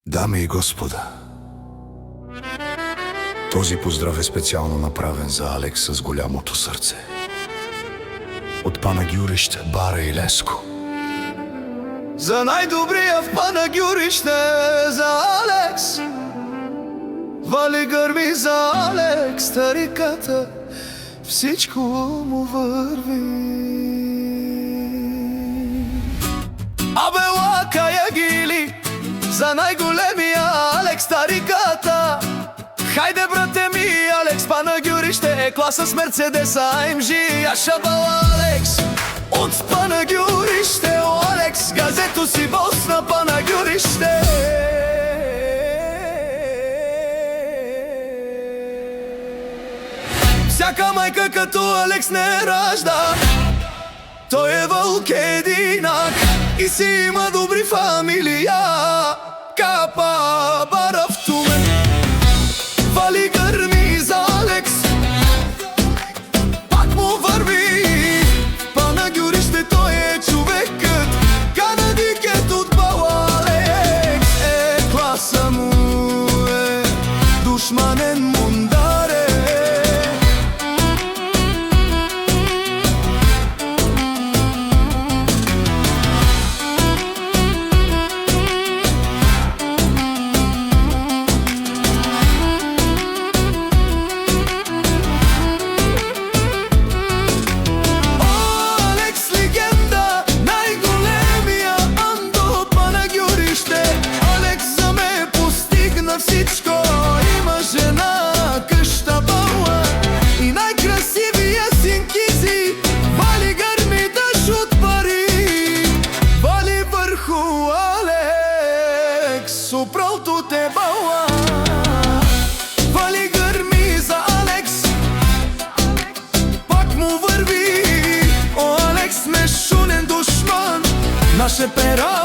Дами и господа, този поздрав е специално направен за Алекс с голямото сърце. От Панагюрище, Бара и Леско. За най-добрия в Панагюрище, за Алекс. Вали гърми за Алекс, стариката, всичко му върви. Абе лака я гили, за най-големия Алекс, стариката. Хайде, брате ми, Алекс, Панагюрище е класа с Мерцедеса AMG. Ашабала Алекс, от Панагюрище, о Алекс, газето си бос на Панагюрище. Всяка майка като Алекс не ражда, той е вълк единак и си има добри фамилия. Капа, Бара в Тумен, вали гърми за Алекс, пак му върви. Панагюрище той е човекът, канадикът от бала Алекс. Класа му е душманен мундаре. Всичко има жена, къща бала и най-красивия синкизи. Вали гърми дъжд от пари, вали върху Алекс, упралто те бала. Вали гърми за Алекс, пак му върви. О, Алекс, ме шунен душман, наше пера